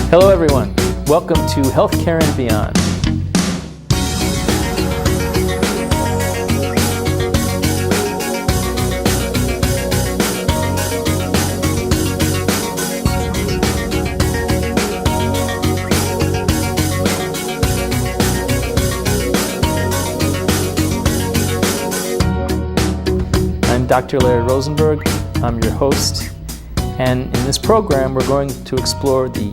Hello everyone, welcome to HealthCare and Beyond. I'm Dr. Larry Rosenberg, I'm your host, and in this program we're going to explore the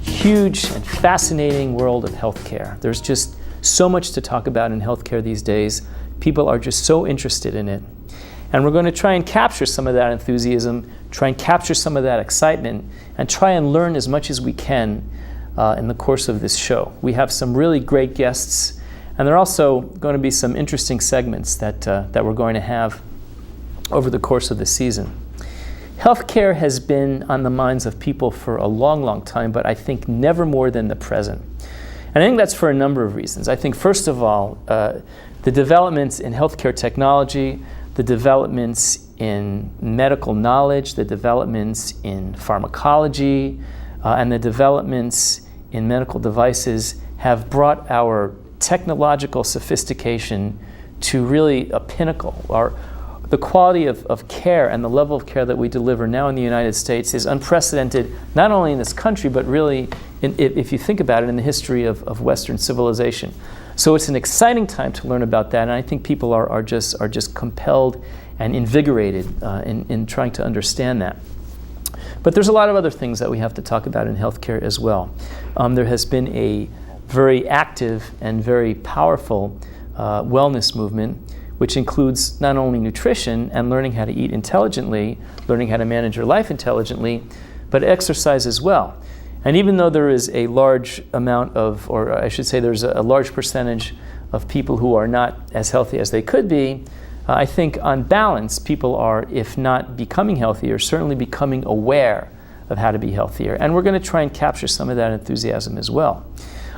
huge and fascinating world of healthcare. There's just so much to talk about in healthcare these days. People are just so interested in it. And we're going to try and capture some of that enthusiasm, try and capture some of that excitement, and try and learn as much as we can in the course of this show. We have some really great guests, and there are also going to be some interesting segments that we're going to have over the course of the season. Healthcare has been on the minds of people for a long, long time, but I think never more than the present. And I think that's for a number of reasons. I think, first of all, the developments in healthcare technology, the developments in medical knowledge, the developments in pharmacology, and the developments in medical devices have brought our technological sophistication to really a pinnacle. The quality of care and the level of care that we deliver now in the United States is unprecedented, not only in this country, but really, if you think about it, in the history of Western civilization. So it's an exciting time to learn about that, and I think people are just compelled and invigorated in trying to understand that. But there's a lot of other things that we have to talk about in healthcare as well. There has been a very active and very powerful wellness movement, which includes not only nutrition and learning how to eat intelligently, learning how to manage your life intelligently, but exercise as well. And even though there is a large amount of, or I should say there's a large percentage of people who are not as healthy as they could be, I think on balance, people are, if not becoming healthier, certainly becoming aware of how to be healthier. And we're going to try and capture some of that enthusiasm as well.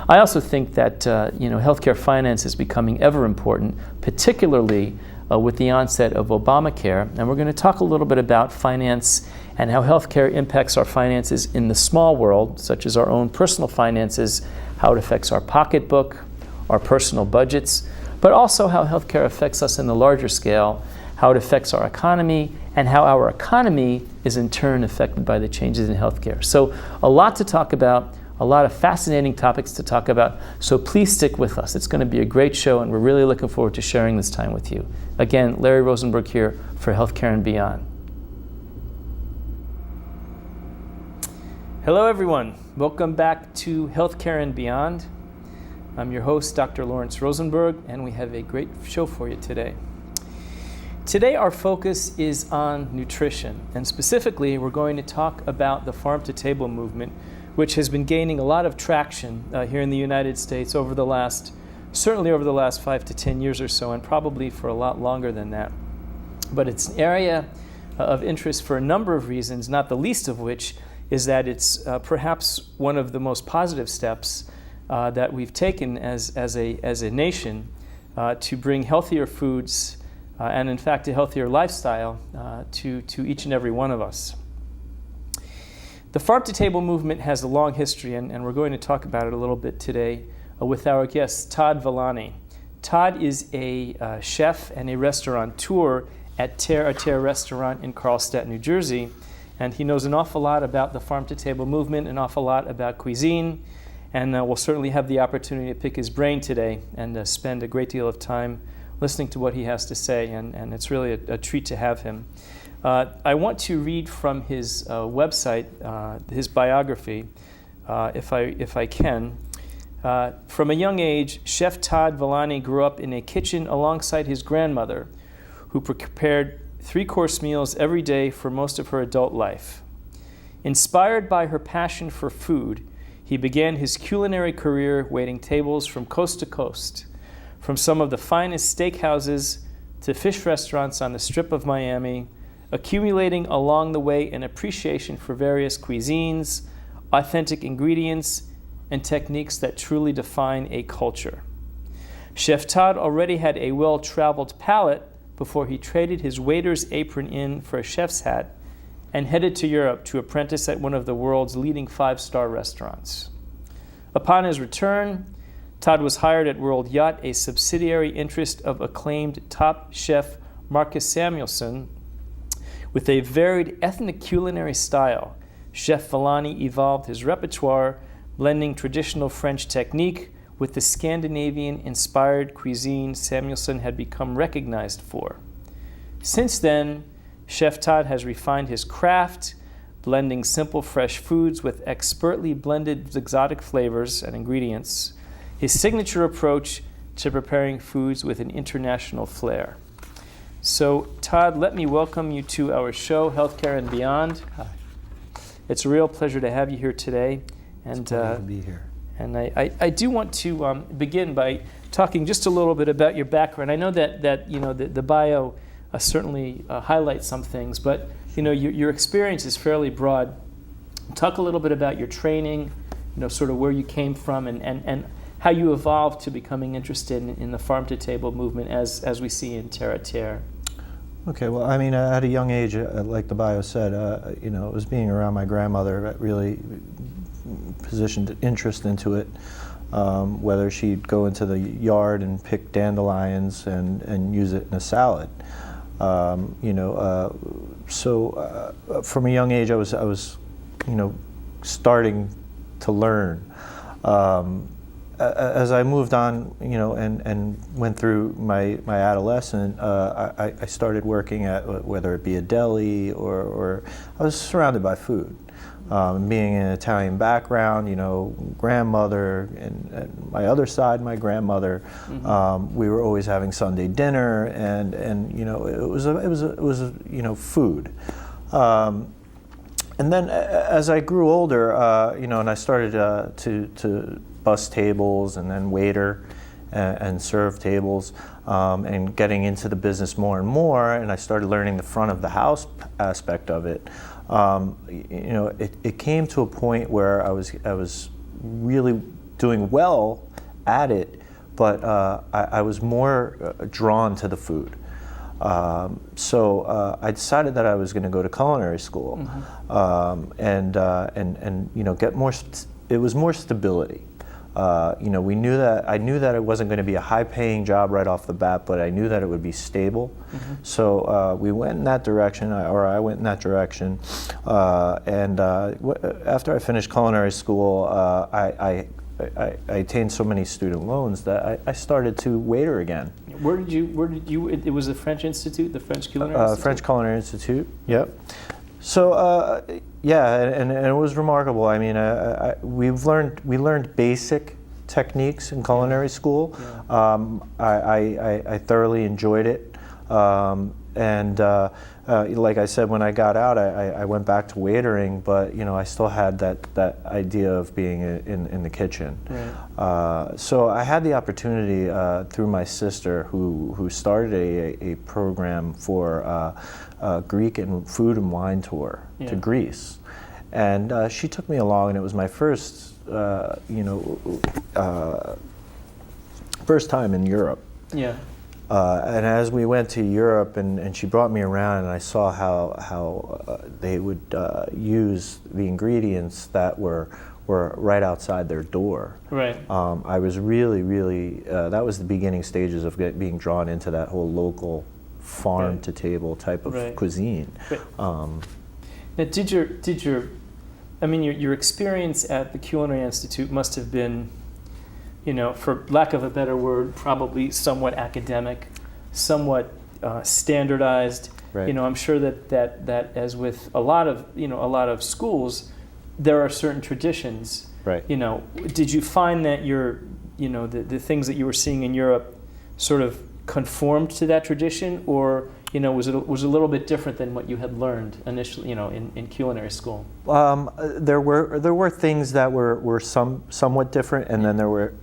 I also think that healthcare finance is becoming ever important, particularly with the onset of Obamacare. And we're going to talk a little bit about finance and how healthcare impacts our finances in the small world, such as our own personal finances, how it affects our pocketbook, our personal budgets, but also how healthcare affects us in the larger scale, how it affects our economy, and how our economy is in turn affected by the changes in healthcare. So a lot to talk about. A lot of fascinating topics to talk about, so please stick with us. It's going to be a great show, and we're really looking forward to sharing this time with you. Again, Larry Rosenberg here for HealthCare and Beyond. Hello everyone, welcome back to HealthCare and Beyond. I'm your host, Dr. Lawrence Rosenberg, and we have a great show for you today. Today our focus is on nutrition, and specifically we're going to talk about the farm-to-table movement, which has been gaining a lot of traction here in the United States certainly over the last 5 to 10 years or so, and probably for a lot longer than that. But it's an area of interest for a number of reasons, not the least of which is that it's perhaps one of the most positive steps that we've taken as a nation to bring healthier foods and in fact a healthier lifestyle to each and every one of us. The farm-to-table movement has a long history, and we're going to talk about it a little bit today with our guest, Todd Villani. Todd is a chef and a restaurateur at Terre à Terre restaurant in Carlstadt, New Jersey, and he knows an awful lot about the farm-to-table movement, an awful lot about cuisine, and we'll certainly have the opportunity to pick his brain today and spend a great deal of time listening to what he has to say, and it's really a treat to have him. I want to read from his website, his biography, if I can. From a young age, Chef Todd Villani grew up in a kitchen alongside his grandmother, who prepared 3-course meals every day for most of her adult life. Inspired by her passion for food, he began his culinary career waiting tables from coast to coast, from some of the finest steakhouses to fish restaurants on the Strip of Miami, accumulating along the way an appreciation for various cuisines, authentic ingredients, and techniques that truly define a culture. Chef Todd already had a well-traveled palate before he traded his waiter's apron in for a chef's hat and headed to Europe to apprentice at one of the world's leading 5-star restaurants. Upon his return, Todd was hired at World Yacht, a subsidiary interest of acclaimed top chef Marcus Samuelsson. With a varied ethnic culinary style, Chef Villani evolved his repertoire, blending traditional French technique with the Scandinavian-inspired cuisine Samuelsson had become recognized for. Since then, Chef Todd has refined his craft, blending simple fresh foods with expertly blended exotic flavors and ingredients, his signature approach to preparing foods with an international flair. So, Todd, let me welcome you to our show, Healthcare and Beyond. Hi. It's a real pleasure to have you here today. And, it's a pleasure to be here. And I do want to begin by talking just a little bit about your background. I know that you know the bio certainly highlights some things, but you know your experience is fairly broad. Talk a little bit about your training, you know, sort of where you came from, and how you evolved to becoming interested in the farm-to-table movement as we see in Terre à Terre. Okay, well, I mean, at a young age, like the bio said, you know, it was being around my grandmother that really positioned interest into it. Whether she'd go into the yard and pick dandelions and use it in a salad. You know, so from a young age, I was, you know, starting to learn. As I moved on, you know, and went through my adolescence, I started working at whether it be a deli or I was surrounded by food. Being an Italian background, you know, grandmother and my other side, my grandmother, we were always having Sunday dinner, and you know, it was you know, food. And then as I grew older, you know, and I started to bus tables and then waiter and serve tables, and getting into the business more and more, and I started learning the front of the house aspect of it. You know, it came to a point where I was really doing well at it, but I was more drawn to the food. So I decided that I was going to go to culinary school, and you know, get more. It was more stability. You know, I knew that it wasn't going to be a high-paying job right off the bat, but I knew that it would be stable. So we went in that direction, or I went in that direction. And after I finished culinary school, I attained so many student loans that I started to waiter again. Where did you? It was the French Institute, the French Culinary Institute? French Culinary Institute. Yep. So yeah, and it was remarkable. I mean, we learned basic techniques in culinary school. Yeah. I thoroughly enjoyed it, and like I said, when I got out, I went back to waitering, but you know, I still had that idea of being in the kitchen. Right. So I had the opportunity through my sister, who started a program for Greek and food and wine tour to Greece, and she took me along, and it was my first, you know, first time in Europe. Yeah. And as we went to Europe, and she brought me around, and I saw how they would use the ingredients that were right outside their door. Right. I was really that was the beginning stages of being drawn into that whole local farm to table type of cuisine. Now, did your I mean, your experience at the Culinary Institute must have been, you know, for lack of a better word, probably somewhat academic, somewhat standardized. Right. You know, I'm sure that as with a lot of schools, there are certain traditions. Right. You know, did you find that the things that you were seeing in Europe sort of conformed to that tradition, or you know, was it a little bit different than what you had learned initially, you know, in culinary school? There were things that were somewhat different, and then there were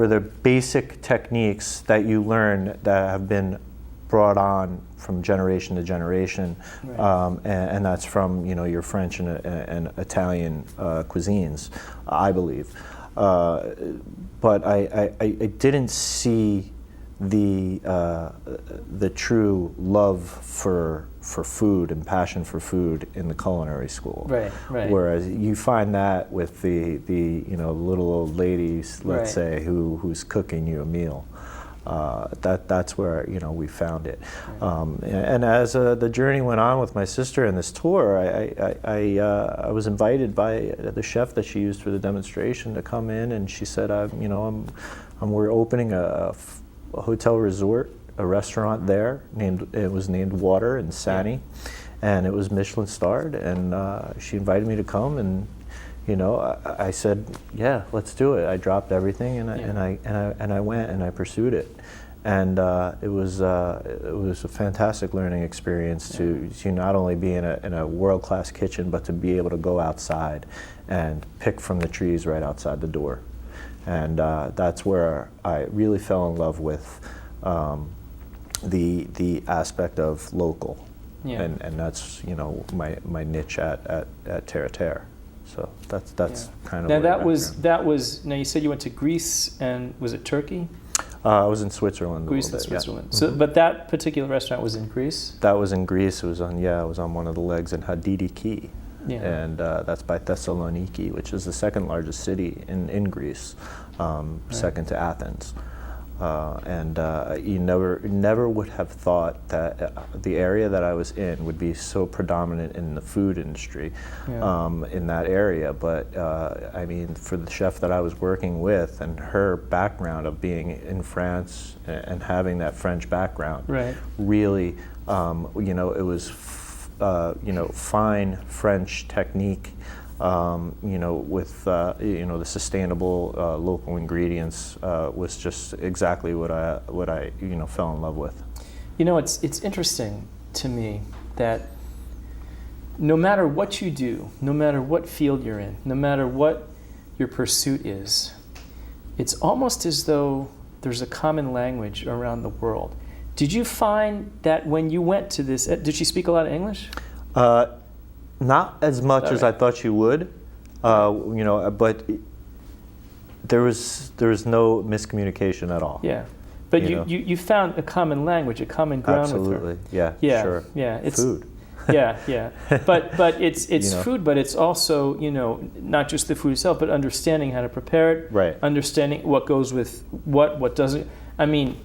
the basic techniques that you learn that have been brought on from generation to generation, right. And that's from, you know, your French and Italian cuisines, I believe. But I didn't see the true love for food and passion for food in the culinary school. Right, right. Whereas you find that with the little old ladies, let's say, who's cooking you a meal. That's where we found it. And as the journey went on with my sister and this tour, I was invited by the chef that she used for the demonstration to come in, and she said, we're opening a hotel resort, a restaurant there. It was named Water in Sani, and it was Michelin starred. And she invited me to come, and I said, yeah, let's do it. I dropped everything, and I went and I pursued it. And it was a fantastic learning experience to not only be in a world-class kitchen, but to be able to go outside and pick from the trees right outside the door. And that's where I really fell in love with the aspect of local, and that's my niche at Terre à Terre. So that's kind of now that was now you said you went to Greece, and was it Turkey? I was in Switzerland. Greece and Switzerland. Yeah. So, but that particular restaurant was in Greece. That was in Greece. It was on one of the legs in Hadidi Key. Yeah. And that's by Thessaloniki, which is the second largest city in Greece, second to Athens. You never would have thought that the area that I was in would be so predominant in the food industry in that area. But I mean, for the chef that I was working with and her background of being in France and having that French background, really, it was fine French technique. With the sustainable local ingredients was just exactly what I fell in love with. It's interesting to me that no matter what you do, no matter what field you're in, no matter what your pursuit is, it's almost as though there's a common language around the world. Did you find that when you went to this, did she speak a lot of English? Not as much as I thought she would, but there was no miscommunication at all. Yeah, but you found a common language, a common ground with her. Absolutely, yeah, sure. Yeah, it's food. yeah. But it's food, but it's also not just the food itself, but understanding how to prepare it, understanding what goes with what doesn't. I mean,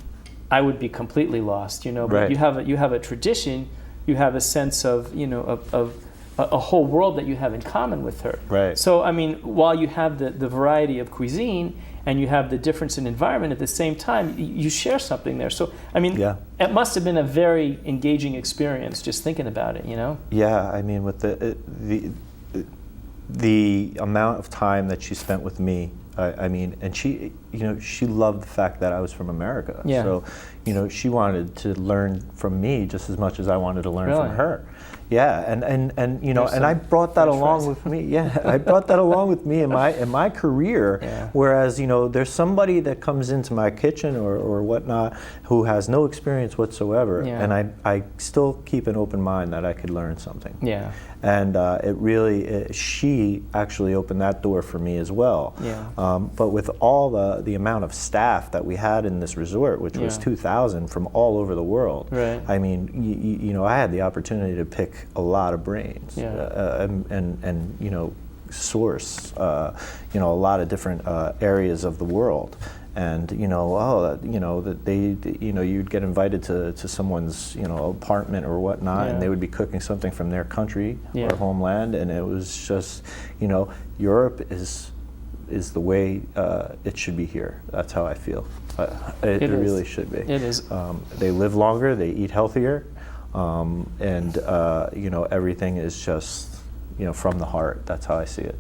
I would be completely lost, But you have a tradition, you have a sense of of a whole world that you have in common with her. Right. So, I mean, while you have the variety of cuisine and you have the difference in environment, at the same time, you share something there. So, I mean, it must have been a very engaging experience just thinking about it, Yeah, I mean, with the amount of time that she spent with me, I mean, and she loved the fact that I was from America. Yeah. So, she wanted to learn from me just as much as I wanted to learn from her. Yeah, and I brought that along with me. Yeah, I brought that along with me in my career. Yeah. Whereas there's somebody that comes into my kitchen or whatnot who has no experience whatsoever, and I still keep an open mind that I could learn something. Yeah. And she actually opened that door for me as well. Yeah. But with all the amount of staff that we had in this resort, which was 2,000 from all over the world, I mean, I had the opportunity to pick a lot of brains and source a lot of different areas of the world. And you'd get invited to someone's apartment or whatnot, and they would be cooking something from their country or homeland, and it was just Europe is the way it should be here. That's how I feel. It really should be. It is. They live longer, they eat healthier, and everything is just from the heart. That's how I see it.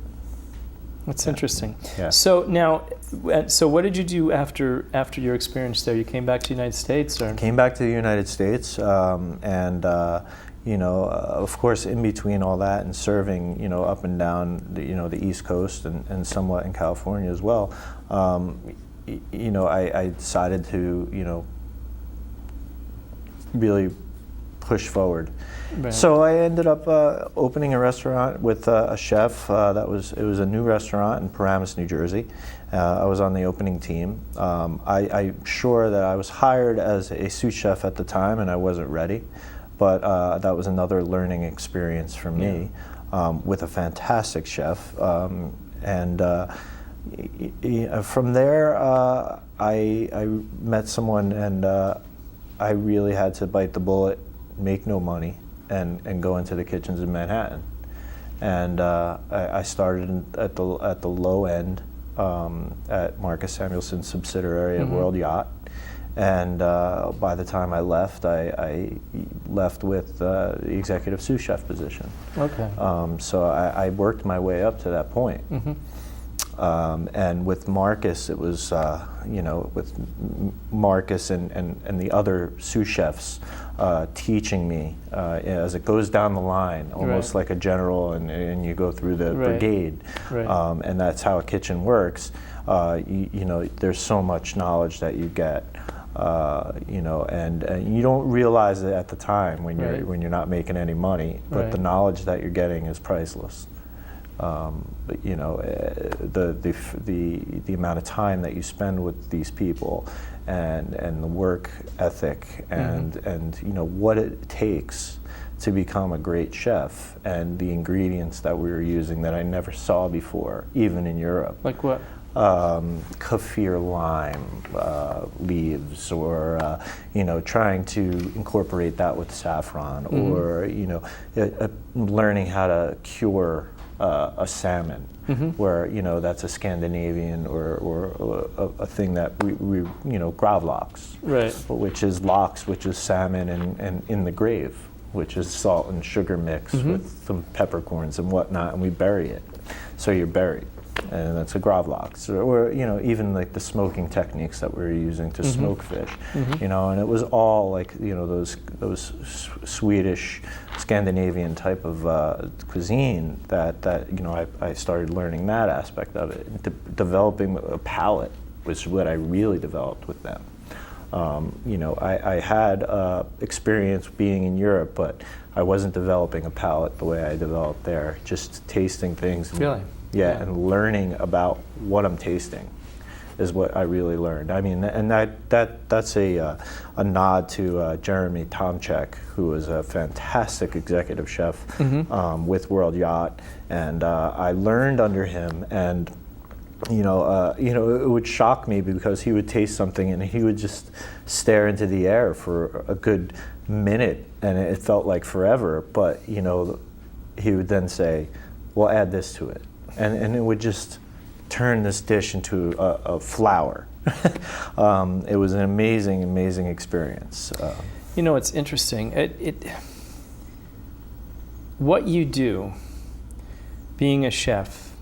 That's interesting. Yeah. So now, what did you do after your experience there? You came back to the United States, or? Came back to the United States, and of course, in between all that and serving, up and down the East Coast and somewhat in California as well, I decided to, really push forward. Right. So I ended up opening a restaurant with a chef. It was a new restaurant in Paramus, New Jersey. I was on the opening team. I'm sure that I was hired as a sous chef at the time, and I wasn't ready. But that was another learning experience for me, with a fantastic chef. From there, I met someone, and I really had to bite the bullet, make no money, and go into the kitchens in Manhattan. And I started at the low end at Marcus Samuelson's subsidiary at World Yacht. And by the time I left, I left with the executive sous chef position. Okay. So I worked my way up to that point. And with Marcus, it was, with Marcus and the other sous chefs teaching me as it goes down the line, almost like a general, and you go through the brigade. Right. And that's how a kitchen works. There's so much knowledge that you get. And you don't realize it at the time when you're not making any money, but the knowledge that you're getting is priceless. But the amount of time that you spend with these people, and the work ethic, and what it takes to become a great chef, and the ingredients that we were using that I never saw before, even in Europe. Like what? Kaffir lime leaves, or trying to incorporate that with saffron, or learning how to cure a salmon, where that's a Scandinavian or a thing that we gravlax, right? Which is lox, which is salmon, and in the grave, which is salt and sugar mix with some peppercorns and whatnot, and we bury it. So you're buried. And that's a gravlax, or even like the smoking techniques that we were using to smoke fish, and it was all like those Swedish, Scandinavian type of cuisine that I started learning that aspect of it. Developing a palate was what I really developed with them. I had experience being in Europe, but I wasn't developing a palate the way I developed there. Just tasting things. Really. Yeah, and learning about what I'm tasting is what I really learned. I mean, and that's a nod to Jeremy Tomchek, who is a fantastic executive chef with World Yacht, and I learned under him. And it would shock me because he would taste something and he would just stare into the air for a good minute, and it felt like forever. But he would then say, "Well, add this to it." And it would just turn this dish into a flower. It was an amazing, amazing experience. It's interesting. What you do, being a chef,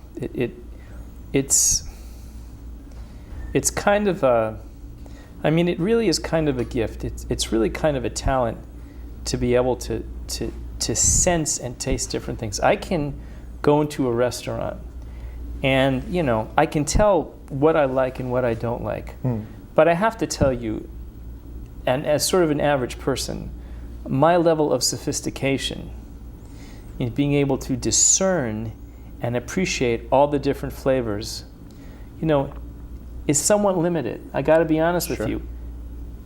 it's kind of it really is kind of a gift. It's really kind of a talent to be able to sense and taste different things. I can go into a restaurant and I can tell what I like and what I don't like. But I have to tell you, and as sort of an average person, my level of sophistication in being able to discern and appreciate all the different flavors is somewhat limited. I got to be honest with you.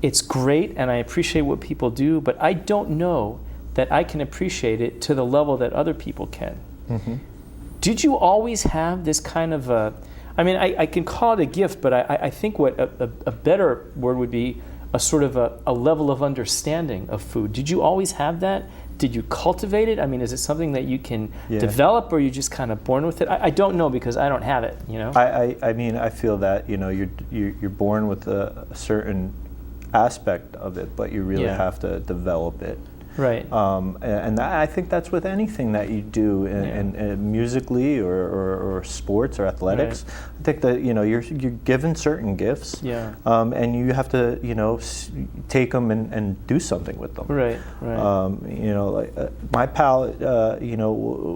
It's great and I appreciate what people do, but I don't know that I can appreciate it to the level that other people can. Did you always have this kind of I can call it a gift, but I think what a better word would be a sort of a level of understanding of food. Did you always have that? Did you cultivate it? I mean, is it something that you can develop, or are you just kind of born with it? I don't know, because I don't have it, I feel that, you're born with a certain aspect of it, but you really have to develop it. Right. And I think that's with anything that you do, in musically or sports or athletics. Right. I think that you're given certain gifts, and you have to take them and do something with them. Right. Right. My palate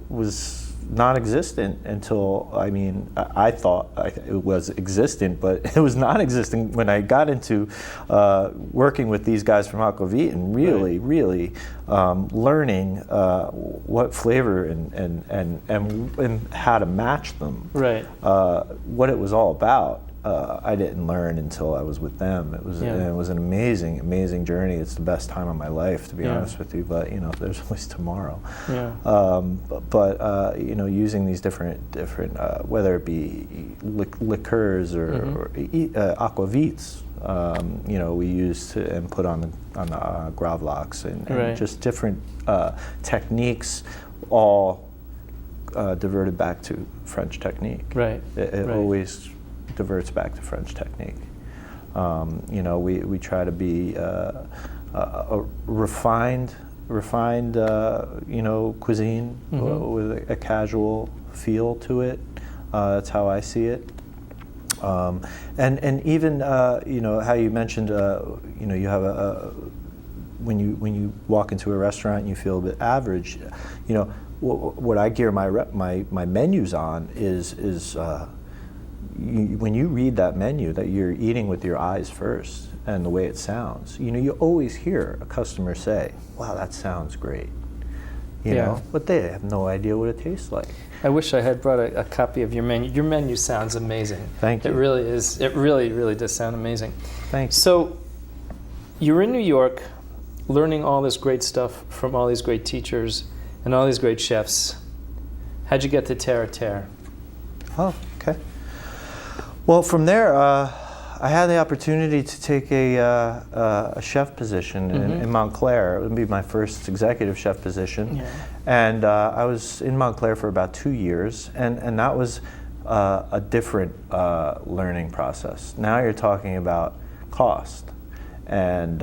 was non-existent until, I thought it was existent, but it was non-existent when I got into working with these guys from Aquavit and really learning what flavor and how to match them. Right. What it was all about. I didn't learn until I was with them. It was an amazing journey. It's the best time of my life, to be honest with you. But there's always tomorrow. Yeah. But using these different whether it be liqueurs or aquavits, we used and put on the gravlax and just different techniques, all diverted back to French technique. Right. It always diverts back to French technique. We try to be a refined cuisine with a casual feel to it. That's how I see it. And even how you mentioned you have when you walk into a restaurant and you feel a bit average. What I gear my menus on is when you read that menu, that you're eating with your eyes first and the way it sounds. You always hear a customer say, "Wow, that sounds great." But they have no idea what it tastes like. I wish I had brought a copy of your menu. Your menu sounds amazing. Thank you. It really is. It really does sound amazing. Thanks. So you're in New York learning all this great stuff from all these great teachers and all these great chefs. How'd you get to Terre à Terre? Oh, okay. Well, from there, I had the opportunity to take a chef position in Montclair. It would be my first executive chef position. Yeah. And I was in Montclair for about 2 years, and that was a different learning process. Now you're talking about cost and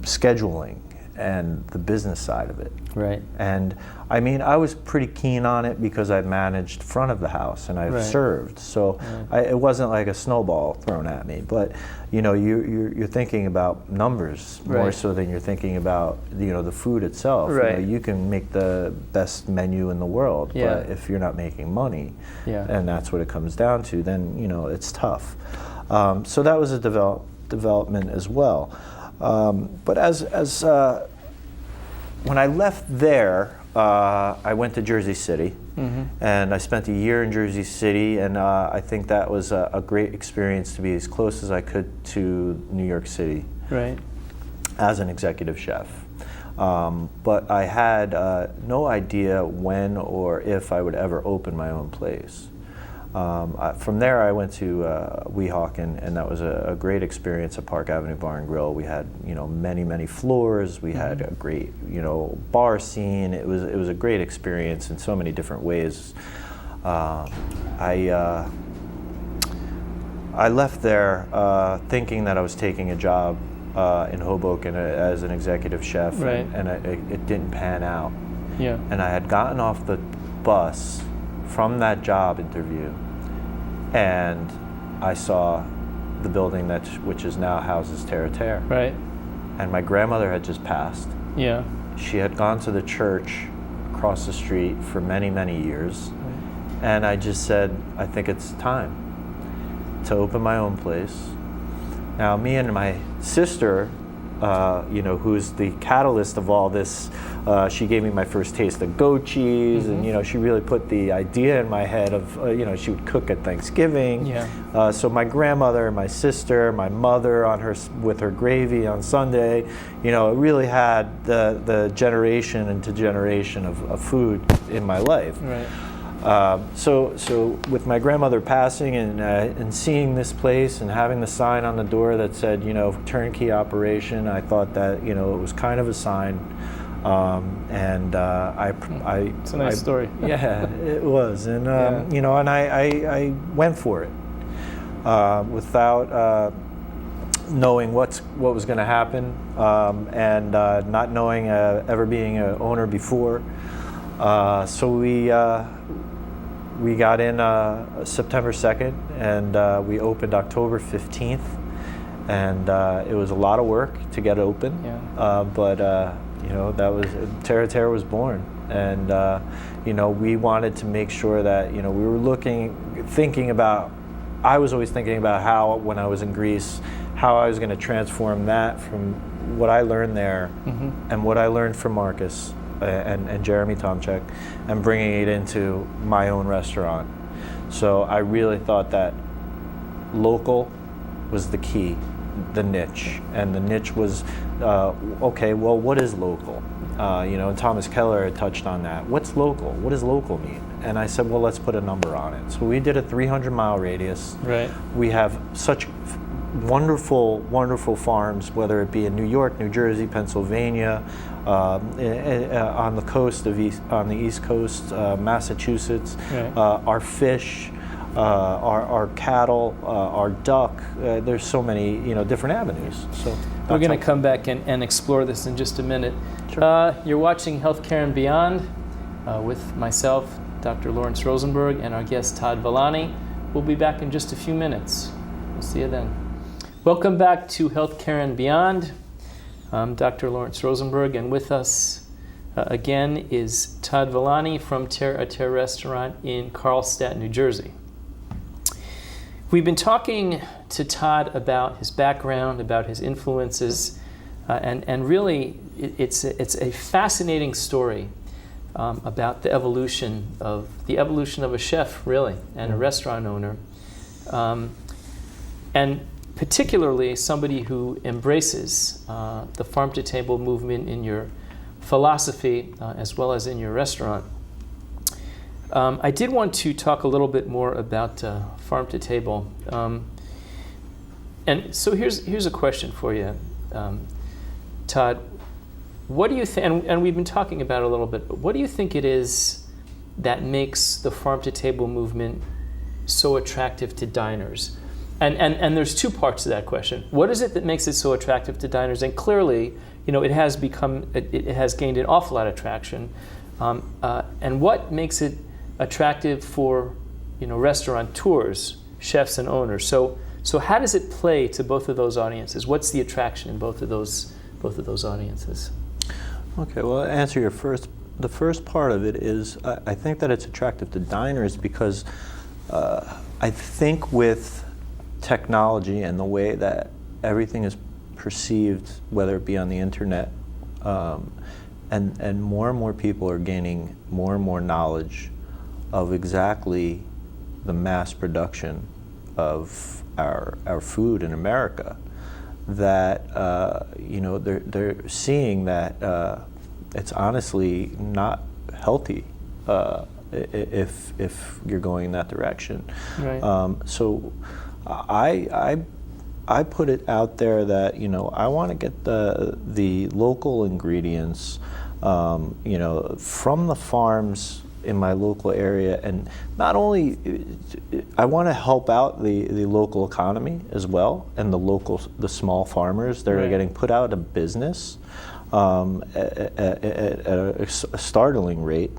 scheduling and the business side of it. Right. And I was pretty keen on it because I managed front of the house and I've served. So it wasn't like a snowball thrown at me. But you're thinking about numbers more so than you're thinking about the food itself. Right. You can make the best menu in the world, but if you're not making money, and that's what it comes down to, then it's tough. So that was a development as well. But as when I left there, I went to Jersey City, and I spent a year in Jersey City, and I think that was a great experience to be as close as I could to New York City, as an executive chef. But I had no idea when or if I would ever open my own place. From there, I went to Weehawken, and that was a great experience at Park Avenue Bar and Grill. We had many floors. We had a great bar scene. It was a great experience in so many different ways. I left there thinking that I was taking a job in Hoboken as an executive chef, and it didn't pan out. Yeah. And I had gotten off the bus from that job interview, and I saw the building which is now houses Terre à Terre. Right. And my grandmother had just passed. Yeah. She had gone to the church across the street for many years, and I just said, I think it's time to open my own place. Now, me and my sister, who's the catalyst of all this, she gave me my first taste of goat cheese, and she really put the idea in my head of she would cook at Thanksgiving. Yeah. So my grandmother, my sister, my mother with her gravy on Sunday, it really had the generation into generation of food in my life. Right. So with my grandmother passing and seeing this place and having the sign on the door that said, turnkey operation, I thought that, it was kind of a sign. It's a nice story. Yeah, it was. And, and I went for it without knowing what was going to happen, and not knowing ever being an owner before. So we got in September 2nd, and we opened October 15th, and it was a lot of work to get open, but that was Terra was born, and we wanted to make sure that we were thinking about. I was always thinking about how, when I was in Greece, how I was going to transform that from what I learned there and what I learned from Marcus and Jeremy Tomczyk, and bringing it into my own restaurant. So I really thought that local was the key, the niche, and the niche was okay. Well, what is local? And Thomas Keller had touched on that. What's local? What does local mean? And I said, well, let's put a number on it. So we did a 300-mile radius. Right. We have such wonderful, wonderful farms, whether it be in New York, New Jersey, Pennsylvania, on the coast on the East Coast, Massachusetts. Right. Our fish, our cattle, our duck. There's so many, different avenues. So we're going to come back and explore this in just a minute. Sure. You're watching Healthcare and Beyond with myself, Dr. Lawrence Rosenberg, and our guest Todd Villani. We'll be back in just a few minutes. We'll see you then. Welcome back to Healthcare and Beyond. I'm Dr. Lawrence Rosenberg, and with us again is Todd Villani from Terra Restaurant in Carlstadt, New Jersey. We've been talking to Todd about his background, about his influences, and really it's a fascinating story about the evolution of a chef, really, and a restaurant owner, and particularly somebody who embraces the farm-to-table movement in your philosophy as well as in your restaurant. I did want to talk a little bit more about farm-to-table. And so here's a question for you, Todd. What do you think, and we've been talking about it a little bit, but what do you think it is that makes the farm-to-table movement so attractive to diners? And there's two parts to that question. What is it that makes it so attractive to diners? And clearly, it has gained an awful lot of traction. And what makes it attractive for, restaurateurs, chefs, and owners? So how does it play to both of those audiences? What's the attraction in both of those audiences? Okay, well, to answer the first part of it is, I think that it's attractive to diners because I think with technology and the way that everything is perceived, whether it be on the internet, and more people are gaining more and more knowledge of exactly the mass production of our food in America, that they're seeing that it's honestly not healthy if you're going in that direction. Right. So I put it out there that I want to get the local ingredients from the farms in my local area, and not only I want to help out the local economy as well, and the small farmers that are getting put out of business at a startling rate,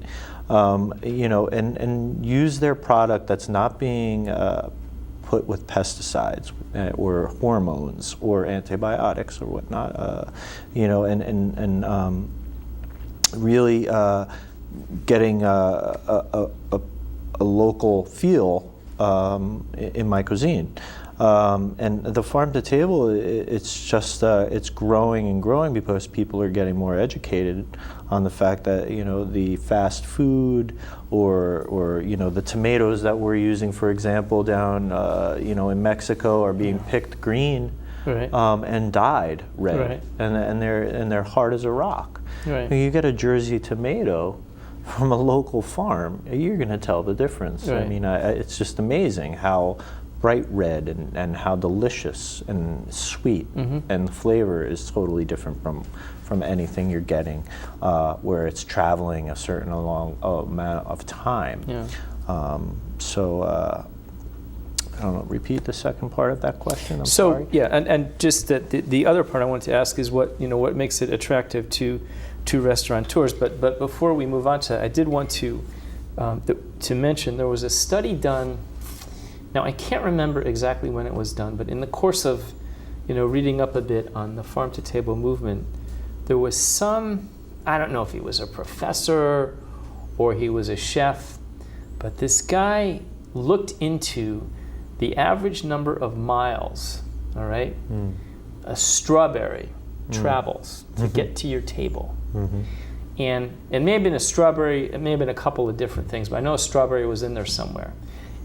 and use their product that's not being put with pesticides or hormones or antibiotics or whatnot, and really getting a local feel in my cuisine. And the farm to table, it's just it's growing and growing because people are getting more educated on the fact that the fast food or the tomatoes that we're using, for example, down in Mexico are being picked green. Right. And dyed red, right. and they're hard as a rock. Right. When you get a Jersey tomato from a local farm, you're going to tell the difference. Right. I mean, it's just amazing how bright red and how delicious and sweet, and the flavor is totally different from anything you're getting where it's traveling a certain long amount of time. Yeah. I don't know, repeat the second part of that question? I'm sorry. Yeah, and just that the other part I wanted to ask is what makes it attractive to restaurateurs. But before we move on to that, I did want to mention there was a study done. Now I can't remember exactly when it was done, but in the course of reading up a bit on the farm to table movement, there was some I don't know if he was a professor or he was a chef, but this guy looked into the average number of miles, all right, a strawberry travels to get to your table. And it may have been a strawberry, it may have been a couple of different things, but I know a strawberry was in there somewhere.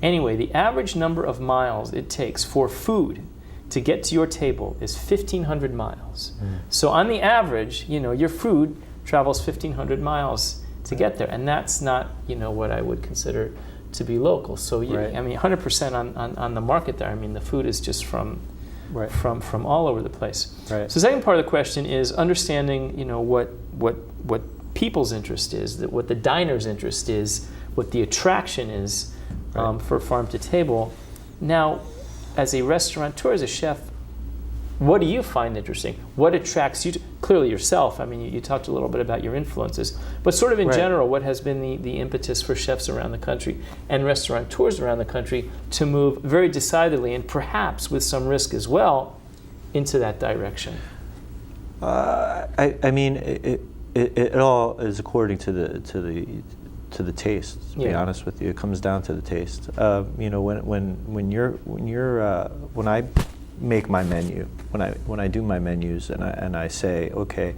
Anyway, the average number of miles it takes for food to get to your table is 1,500 miles. So on the average, your food travels 1,500 miles to get there, and that's not, what I would consider to be local. So, I mean, 100% on the market there. I mean, the food is just from all over the place. Right. So the second part of the question is understanding, what people's interest is, what the diner's interest is, what the attraction is for farm to table. Now, as a restaurateur, as a chef, what do you find interesting? What attracts you? Clearly yourself. I mean, you talked a little bit about your influences, but sort of in general, what has been the impetus for chefs around the country and restaurateurs around the country to move very decidedly, and perhaps with some risk as well, into that direction? I mean, it all is according to the taste. To be honest with you, it comes down to the taste. When I make my menu, when I do my menus, and I say, okay,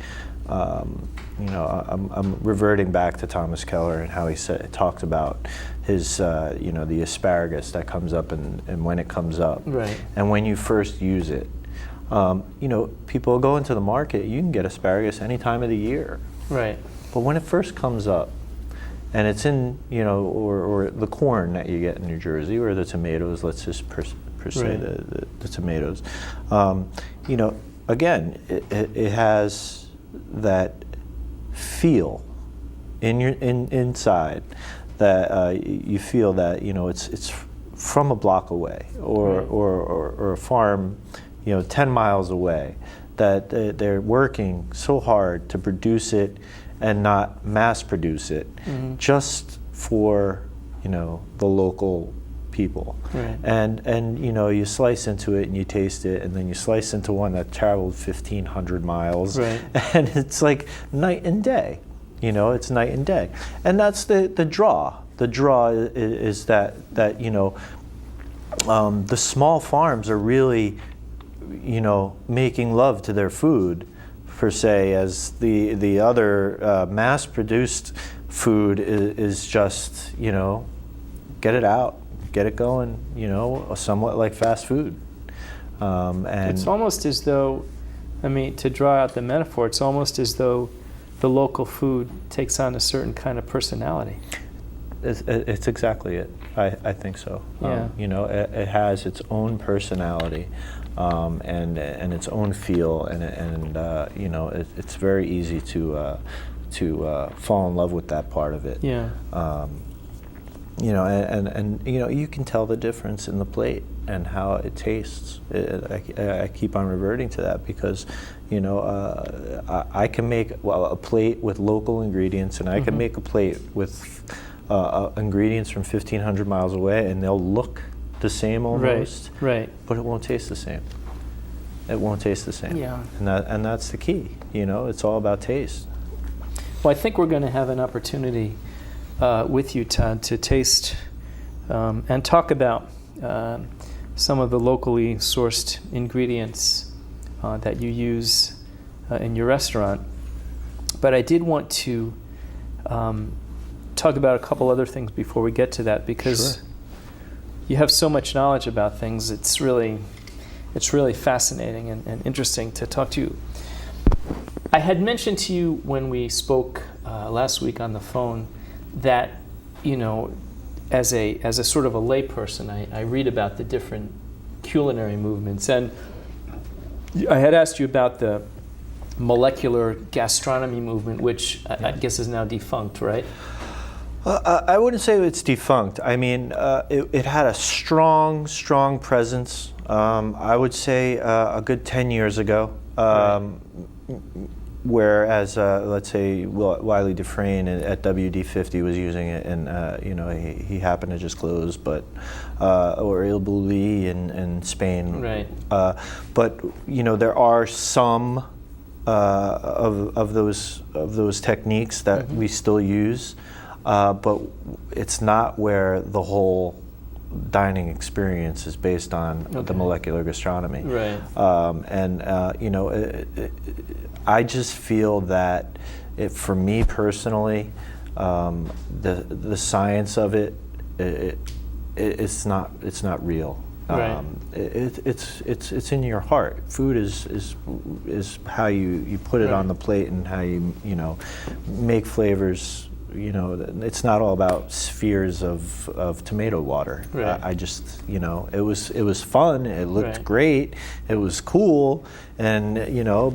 I'm reverting back to Thomas Keller and how he talked about his, the asparagus that comes up and when it comes up, and when you first use it. People go into the market. You can get asparagus any time of the year, but when it first comes up, and it's in, or the corn that you get in New Jersey, or the tomatoes, let's just per se the tomatoes. Again, it has that feel inside that you feel that it's from a block away, or a farm 10 miles away, that they're working so hard to produce it and not mass produce it just for the local people. And you slice into it and you taste it, and then you slice into one that traveled 1,500 miles, and it's like night and day. It's night and day, and that's the draw. The draw is that the small farms are really making love to their food, per se, as the other mass-produced food is just get it out, get it going, somewhat like fast food. And it's almost as though, to draw out the metaphor, it's almost as though the local food takes on a certain kind of personality. It's exactly it. I think so. It has its own personality. And its own feel, and it's very easy to fall in love with that part of it. You can tell the difference in the plate and how it tastes. I keep on reverting to that because I can make a plate with local ingredients, and I can make a plate with ingredients from 1,500 miles away, and they'll look the same almost, but it won't taste the same. It won't taste the same. And that's the key. It's all about taste. Well, I think we're going to have an opportunity with you, Todd, to taste and talk about some of the locally sourced ingredients that you use in your restaurant. But I did want to talk about a couple other things before we get to that, because you have so much knowledge about things. It's really fascinating and interesting to talk to you. I had mentioned to you when we spoke last week on the phone that, as a sort of a layperson, I read about the different culinary movements, and I had asked you about the molecular gastronomy movement, which I guess is now defunct, right? I wouldn't say it's defunct. I mean, it had a strong presence. I would say a good 10 years ago. Whereas, let's say, Wiley Dufresne at WD-50 was using it, and he happened to just close, but or Il Bulli in Spain. Right. But there are some of those techniques that we still use, but it's not where the whole dining experience is based on the molecular gastronomy. Right. I just feel that for me personally, the science of it's not real. Right. It's in your heart. Food is how you put it on the plate and how you make flavors. It's not all about spheres of tomato water. Right. I just it was fun. It looked great. It was cool, and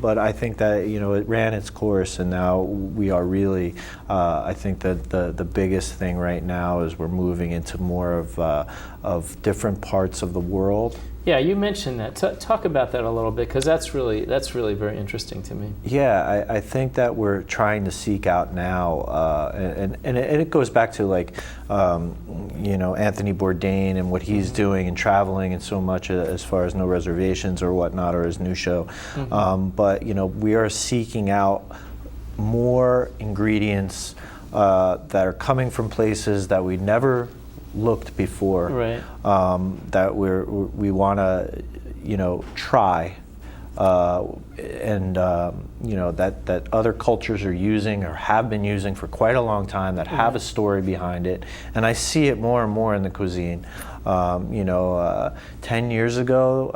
but I think that it ran its course, and now we are really. I think that the biggest thing right now is we're moving into more of different parts of the world. Yeah, you mentioned that. Talk about that a little bit, because that's really very interesting to me. Yeah, I think that we're trying to seek out now, and it goes back to Anthony Bourdain and what he's doing and traveling and so much as far as No Reservations or whatnot, or his new show. But we are seeking out more ingredients that are coming from places that we never looked before, right. That we want to try, and that other cultures are using or have been using for quite a long time, that have a story behind it. And I see it more and more in the cuisine. 10 years ago,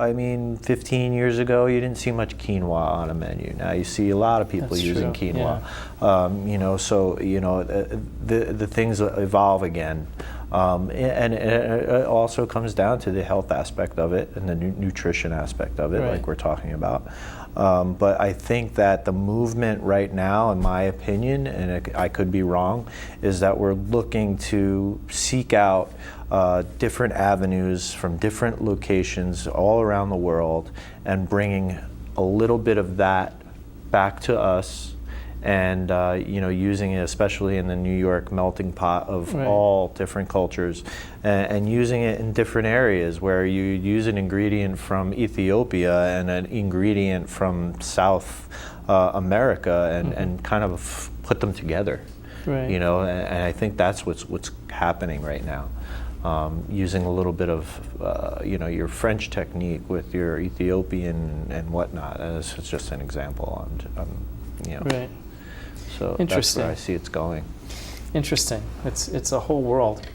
15 years ago, you didn't see much quinoa on a menu. Now you see a lot of people using quinoa. The things evolve again. And it also comes down to the health aspect of it and the nutrition aspect of it, like we're talking about. But I think that the movement right now, in my opinion, and I could be wrong, is that we're looking to seek out different avenues from different locations all around the world and bringing a little bit of that back to us. And using it, especially in the New York melting pot of all different cultures, and using it in different areas where you use an ingredient from Ethiopia and an ingredient from South America, and kind of put them together. Right. And I think that's what's happening right now. Using a little bit of your French technique with your Ethiopian and whatnot. It's just an example. Right. So that's where I see it's going. Interesting. It's a whole world.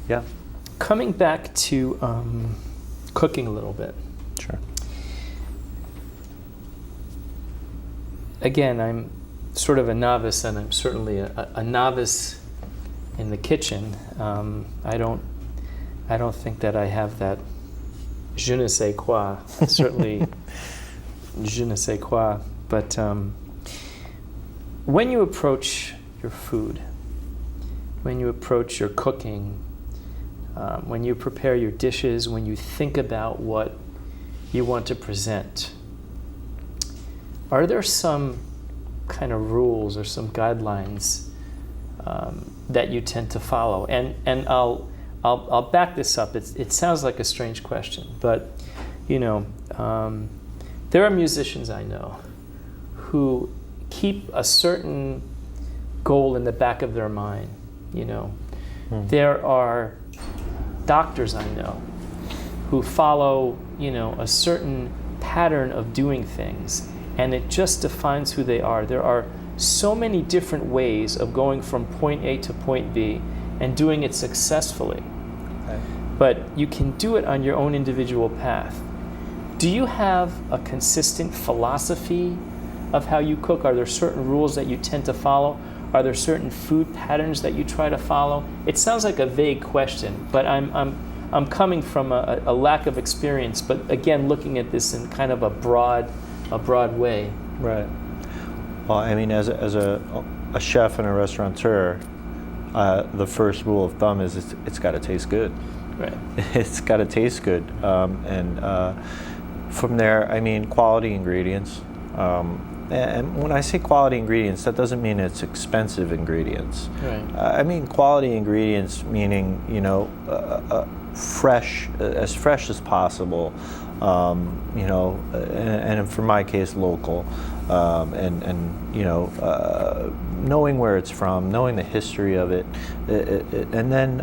Yeah. Coming back to cooking a little bit. Sure. Again, I'm sort of a novice, and I'm certainly a novice in the kitchen. I don't think that I have that je ne sais quoi. Certainly, je ne sais quoi. But when you approach your food, when you approach your cooking, when you prepare your dishes, when you think about what you want to present, are there some kind of rules or some guidelines that you tend to follow? And I'll back this up. It sounds like a strange question, but there are musicians I know who keep a certain goal in the back of their mind. There are doctors I know who follow a certain pattern of doing things, and it just defines who they are. There are so many different ways of going from point A to point B and doing it successfully. Okay. But you can do it on your own individual path. Do you have a consistent philosophy of how you cook? Are there certain rules that you tend to follow? Are there certain food patterns that you try to follow? It sounds like a vague question, but I'm coming from a lack of experience, but again, looking at this in kind of a broad way. Right. Well, as a chef and a restaurateur, the first rule of thumb is it's got to taste good. Right. It's got to taste good, and from there, quality ingredients. And when I say quality ingredients, that doesn't mean it's expensive ingredients. Right. Quality ingredients meaning, fresh, as fresh as possible, and for my case, local. and knowing where it's from, knowing the history of it, and then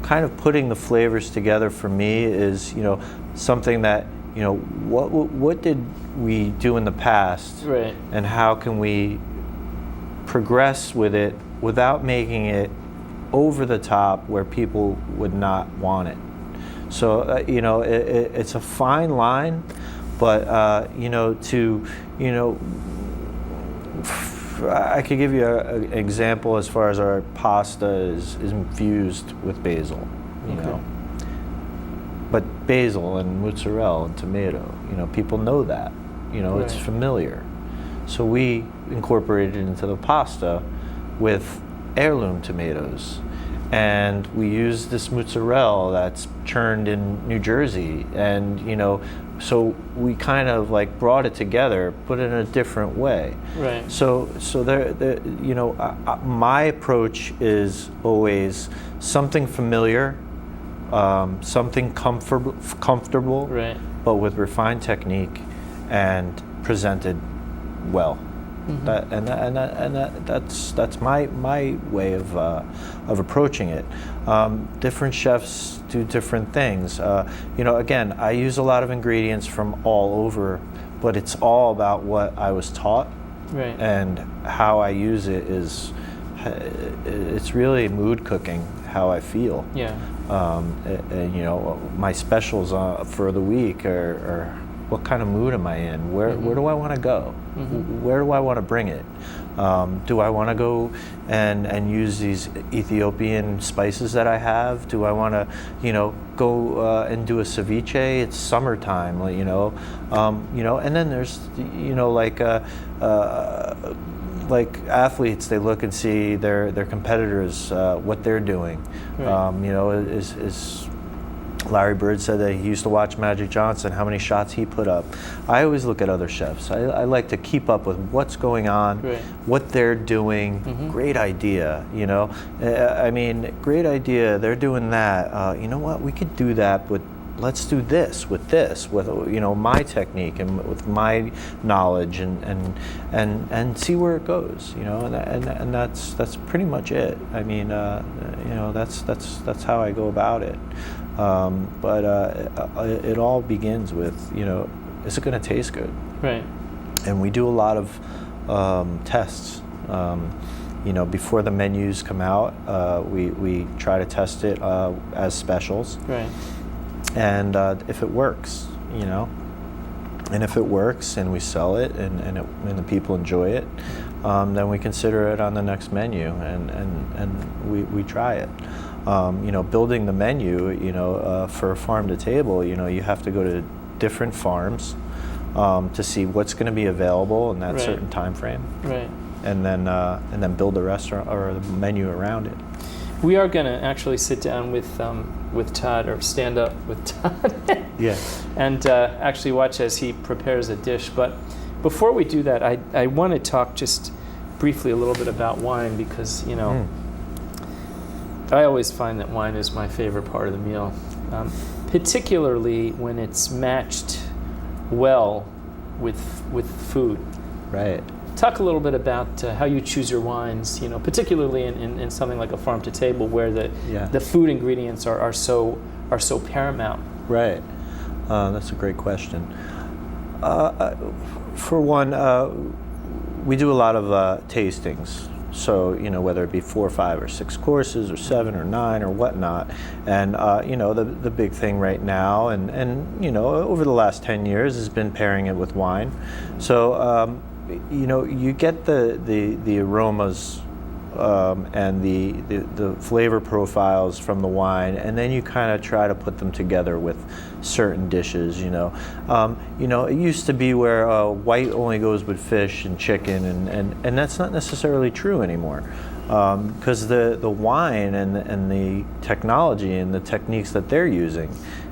kind of putting the flavors together for me is something that what did we do in the past, right, and how can we progress with it without making it over the top where people would not want it. So it's a fine line, but I could give you an example as far as our pasta is infused with basil, okay. But basil and mozzarella and tomato, people know that, right. It's familiar. So we incorporated it into the pasta with heirloom tomatoes. And we use this mozzarella that's churned in New Jersey. And, so we kind of like brought it together, but in a different way. Right. So my approach is always something familiar, something comfortable, right. but with refined technique and presented well. Mm-hmm. That's my way of approaching it. Different chefs do different things. Again, I use a lot of ingredients from all over, but it's all about what I was taught, right. and how I use it is. It's really mood cooking, how I feel. Yeah. My specials for the week are what kind of mood am I in? Where do I want to go? Mm-hmm. Where do I want to bring it? Do I want to go and use these Ethiopian spices that I have? Do I want to, go and do a ceviche? It's summertime, and then there's, like athletes, they look and see their competitors, what they're doing. Right. Is Larry Bird said that he used to watch Magic Johnson, how many shots he put up. I always look at other chefs. I like to keep up with what's going on, right. what they're doing. Mm-hmm. Great idea, great idea. They're doing that. You know what? We could do that, but let's do this with my technique and with my knowledge, and see where it goes. And that's pretty much it. That's how I go about it. But it all begins with, is it going to taste good? Right. And we do a lot of tests. Before the menus come out, we try to test it as specials. Right. And if it works, and if it works and we sell it and the people enjoy it, then we consider it on the next menu and we try it. Building the menu, for farm to table, you have to go to different farms to see what's going to be available in that right. certain time frame, right. and then build the restaurant or the menu around it. We are going to actually sit down with Todd, or stand up with Todd, yeah, and actually watch as he prepares a dish. But before we do that, I want to talk just briefly a little bit about wine, because I always find that wine is my favorite part of the meal, particularly when it's matched well with food. Right. Talk a little bit about how you choose your wines, particularly in something like a farm to table, where the food ingredients are so paramount. Right. That's a great question. For one, we do a lot of tastings. So, whether it be 4, 5, or 6 courses, or 7 or 9 or whatnot. And, the big thing right now and over the last 10 years has been pairing it with wine. So, you get the aromas and the flavor profiles from the wine, and then you kind of try to put them together with certain dishes. It used to be where white only goes with fish and chicken, and that's not necessarily true anymore, because the wine and the technology and the techniques that they're using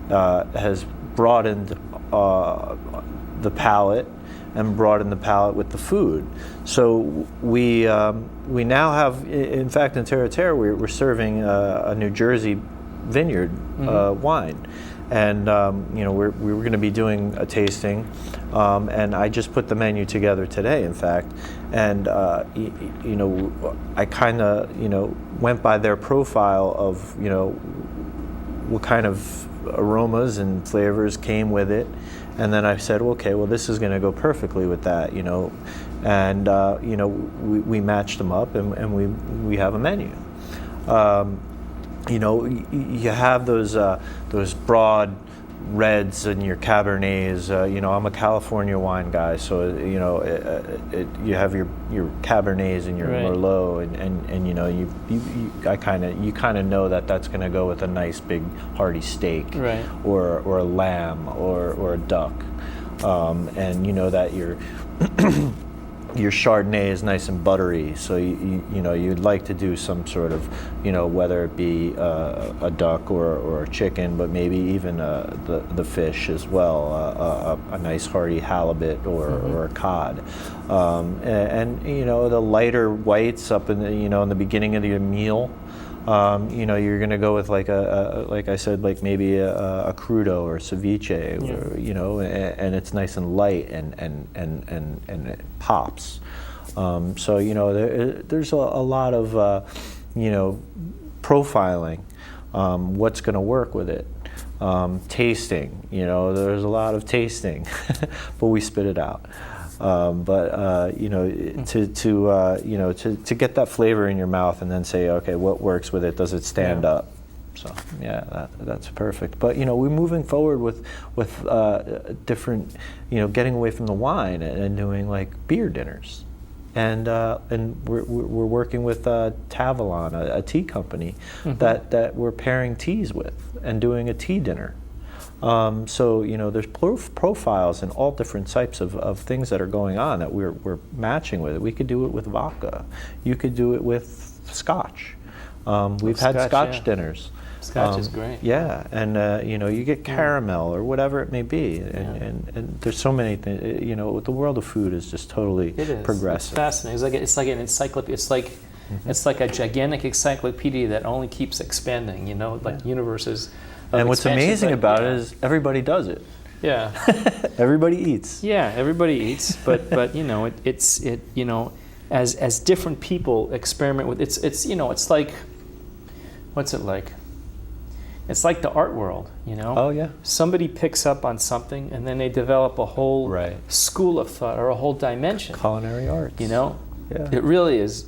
has broadened the palate and broaden the palate with the food. So we now have, in fact, in Terre we're serving a New Jersey vineyard wine, and you know, we were going to be doing a tasting, and I just put the menu together today, in fact, and you know, I kind of, you know, went by their profile of, you know, what kind of aromas and flavors came with it, and then I said, okay, well, this is going to go perfectly with that, you know, and you know, we matched them up, and we have a menu. You know, you have those broad reds in your Cabernets. You know, I'm a California wine guy, so you know, you have your Cabernets and your Merlot, and you know, you kind of know that that's going to go with a nice big hearty steak, or a lamb, or a duck, and you know that your Chardonnay is nice and buttery, so you know, you'd like to do some sort of, you know, whether it be a duck or a chicken, but maybe even the fish as well, a nice hearty halibut or a cod, and you know, the lighter whites up in the, you know, in the beginning of your meal. You know, you're going to go with like like I said, like maybe a crudo or ceviche, or, you know, and it's nice and light and it pops. So you know, there's a lot of you know, profiling, what's going to work with it. Tasting, you know, there's a lot of tasting, but we spit it out. But you know, you know, to get that flavor in your mouth and then say, okay, what works with it? Does it stand up? So yeah, that's perfect. But you know, we're moving forward with different, you know, getting away from the wine and doing like beer dinners, and we're working with Tavalon, a tea company, that we're pairing teas with and doing a tea dinner. So you know, there's profiles and all different types of things that are going on that we're matching with it. We could do it with vodka. You could do it with scotch. We've had scotch dinners. Scotch is great. Yeah, and you know, you get caramel or whatever it may be, and there's so many things. You know, the world of food is just totally progressive. It's fascinating. It's like an encyclopedia. It's like a gigantic encyclopedia that only keeps expanding. You know, like universes. And what's amazing about it is everybody does it. Yeah. Everybody eats. Yeah, everybody eats, but you know, it's you know, as different people experiment with it's you know, it's like, what's it like? It's like the art world, you know? Oh yeah. Somebody picks up on something and then they develop a whole school of thought or a whole dimension. Culinary arts. You know? Yeah. It really is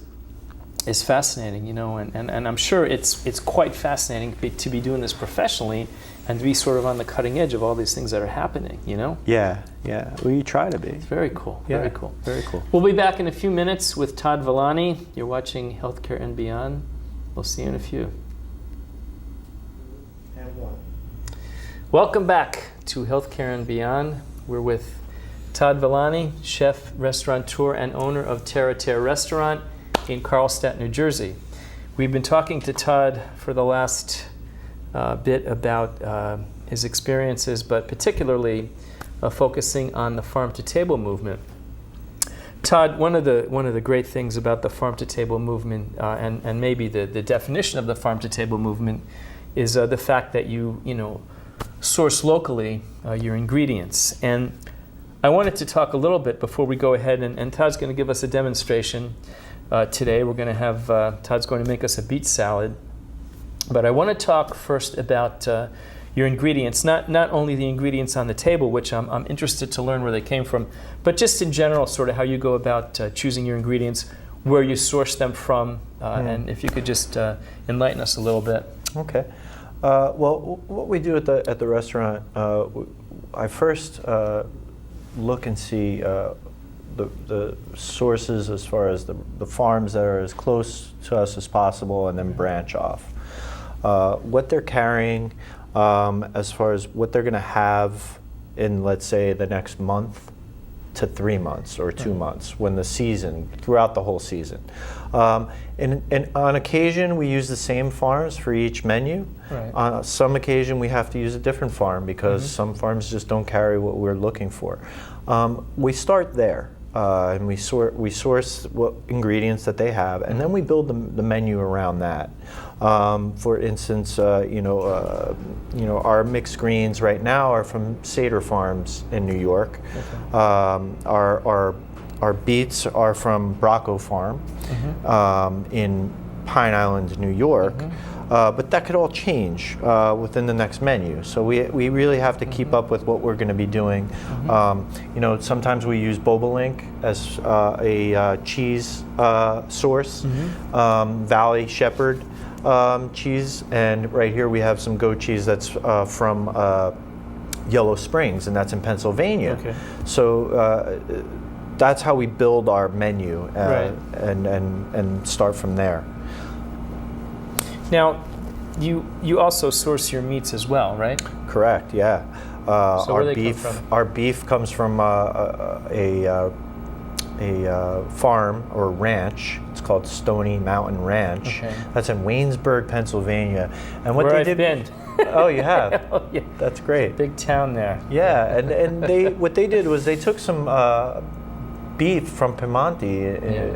fascinating, you know, and I'm sure it's quite fascinating to be doing this professionally and to be sort of on the cutting edge of all these things that are happening, you know? Yeah, yeah. Well, you try to be. It's very cool. Yeah. Very cool. Very cool. We'll be back in a few minutes with Todd Villani. You're watching HealthCare and Beyond. We'll see you in a few. Welcome back to HealthCare and Beyond. We're with Todd Villani, chef, restaurateur, and owner of Terre à Terre Restaurant in Carlstadt, New Jersey. We've been talking to Todd for the last bit about his experiences, but particularly focusing on the farm-to-table movement. Todd, one of the great things about the farm-to-table movement, and maybe the definition of the farm-to-table movement, is the fact that you know, source locally your ingredients. And I wanted to talk a little bit before we go ahead, and Todd's going to give us a demonstration today. We're going to have, Todd's going to make us a beet salad. But I want to talk first about your ingredients, not only the ingredients on the table, which I'm interested to learn where they came from, but just in general, sort of how you go about choosing your ingredients, where you source them from, and if you could just enlighten us a little bit. Okay. Well, what we do at the restaurant, I first look and see the sources as far as the farms that are as close to us as possible, and then branch off. What they're carrying, as far as what they're going to have in, let's say, the next month to 3 months or 2 months, when the season, throughout the whole season. And on occasion, we use the same farms for each menu. Right. On some occasion, we have to use a different farm because some farms just don't carry what we're looking for. We start there. and we source what ingredients that they have, and then we build the menu around that. For instance, our mixed greens right now are from Seder Farms in New York. Okay. Our beets are from Bracco Farm in Pine Island, New York. But that could all change within the next menu. So we really have to keep up with what we're going to be doing. Sometimes we use Bobolink as a cheese source, Valley Shepherd cheese, and right here we have some goat cheese that's from Yellow Springs, and that's in Pennsylvania. Okay. So that's how we build our menu and start from there. Now, you also source your meats as well, right? Correct. Yeah. So where do they come from? Our beef comes from a farm or ranch. It's called Stony Mountain Ranch. Okay. That's in Waynesburg, Pennsylvania. And what Where they I've been. Oh, you have? Oh, yeah. That's great. Big town there. Yeah, and what they did was they took some beef from Piemonte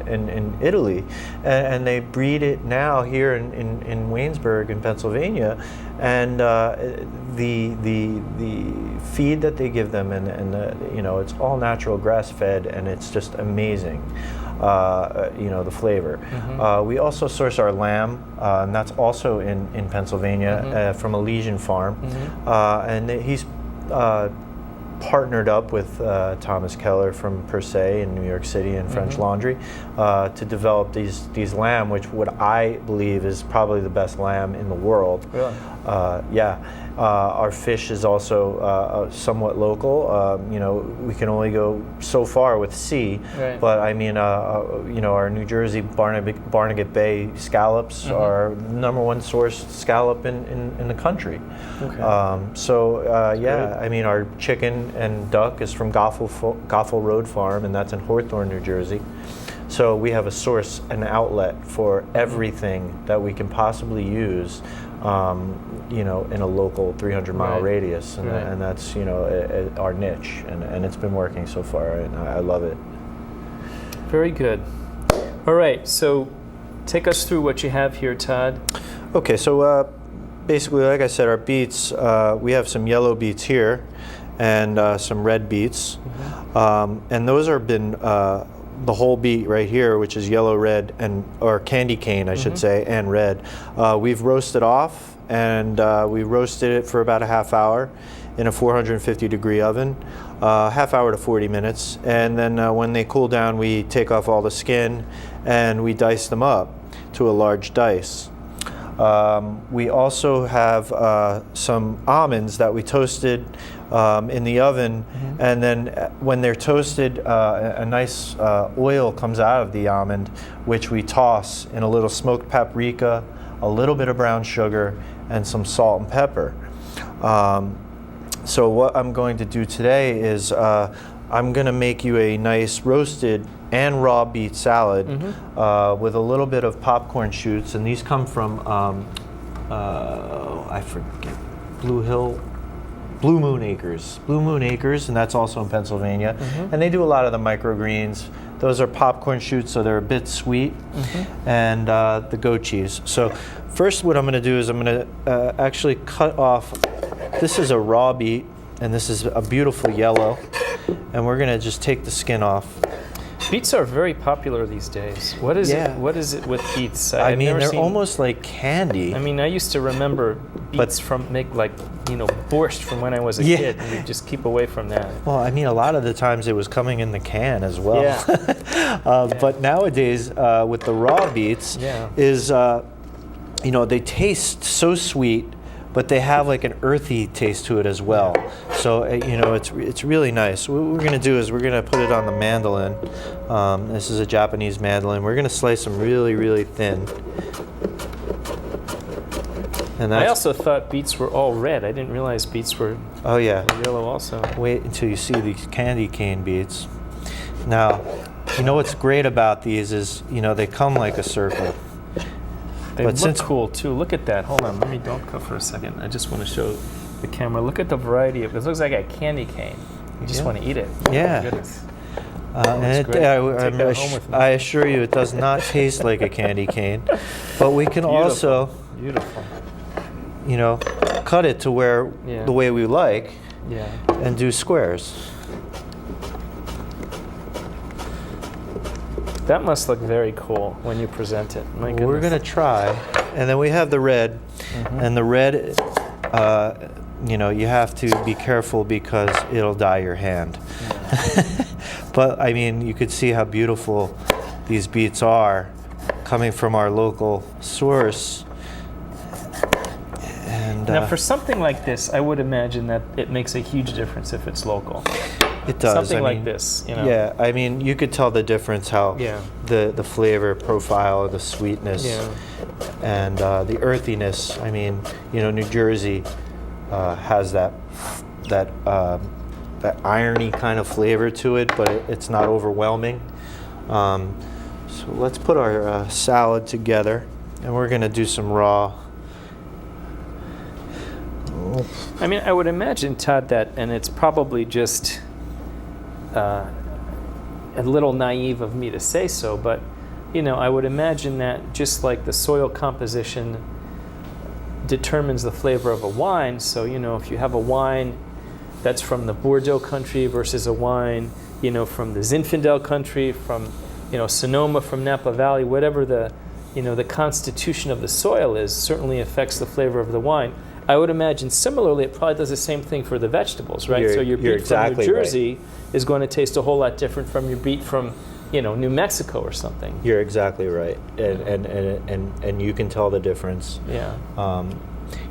in Italy, and they breed it now here in Waynesburg in Pennsylvania, and the feed that they give them and it's all natural, grass fed, and it's just amazing. The flavor. We also source our lamb, and that's also in Pennsylvania from a Legion farm, and he's partnered up with Thomas Keller from Per Se in New York City and French Laundry to develop these lamb, which what I believe is probably the best lamb in the world. Really? Our fish is also somewhat local. We can only go so far with sea, but I mean, our New Jersey Barnegat Bay scallops are the #1 sourced scallop in the country. Okay. I mean, our chicken and duck is from Goffel Road Farm, and that's in Hawthorne, New Jersey. So we have a source, an outlet for everything that we can possibly use, in a local 300-mile radius, and that's our niche, and it's been working so far, and I love it. Very good. All right, so take us through what you have here, Todd. Okay, so basically, like I said, our beets, we have some yellow beets here, and some red beets, and those have been the whole beet right here, which is yellow, red, or candy cane, I should say, and red. We've roasted off, and we roasted it for about a half hour in a 450-degree oven, half hour to 40 minutes. And then when they cool down, we take off all the skin, and we dice them up to a large dice. We also have some almonds that we toasted in the oven, and then when they're toasted, a nice oil comes out of the almond, which we toss in a little smoked paprika, a little bit of brown sugar, and some salt and pepper. So what I'm going to do today is I'm going to make you a nice roasted and raw beet salad with a little bit of popcorn shoots, and these come from I forget, Blue Moon Acres, and that's also in Pennsylvania, and they do a lot of the microgreens. Those are popcorn shoots, so they're a bit sweet, and the goat cheese. So first what I'm going to do is I'm going to actually cut off, this is a raw beet, and this is a beautiful yellow, and we're going to just take the skin off. Beets are very popular these days. What is it? What is it with beets? I mean, they're almost like candy. I mean, I used to remember beets from make borscht from when I was a kid, and we just keep away from that. Well, I mean, a lot of the times it was coming in the can as well. But nowadays, with the raw beets, is they taste so sweet, but they have like an earthy taste to it as well. So it's really nice. What we're going to do is we're going to put it on the mandolin. This is a Japanese mandolin. We're going to slice them really, really thin. And I also thought beets were all red. I didn't realize beets were yellow also. Wait until you see these candy cane beets. Now, what's great about these is they come like a circle. They look cool too. Look at that. Hold on. Don't go for a second. I just want to show the camera. Look at the variety of it. It looks like a candy cane. You just want to eat it. Yeah. Oh, my goodness. And great. Take that home with me. I assure you, it does not taste like a candy cane. But we can also, Beautiful. you know, cut it to where Yeah. the way we like, Yeah. and do squares. That must look very cool when you present it. My goodness. We're gonna try, and then we have the red, and the red, you know, you have to be careful because it'll dye your hand. But I mean, you could see how beautiful these beets are coming from our local source. And Now, for something like this, I would imagine that it makes a huge difference if it's local. it does. Something I like mean, this, you know. Yeah, I mean, you could tell the difference how Yeah. the flavor profile, the sweetness, Yeah. and the earthiness. I mean, you know, New Jersey has that irony kind of flavor to it, but it's not overwhelming. So let's put our salad together, and we're gonna do some raw. I mean, I would imagine, Todd, that, and it's probably just a little naive of me to say so, but, you know, I would imagine that just like the soil composition determines the flavor of a wine, so, you know, if you have a wine that's from the Bordeaux country versus a wine, you know, from the Zinfandel country, from, you know, Sonoma, from Napa Valley, whatever the, you know, the constitution of the soil is, certainly affects the flavor of the wine. I would imagine similarly it probably does the same thing for the vegetables, right? So your beet exactly from New Jersey is going to taste a whole lot different from your beet from, you know, New Mexico or something. You're exactly right, and you can tell the difference. Yeah.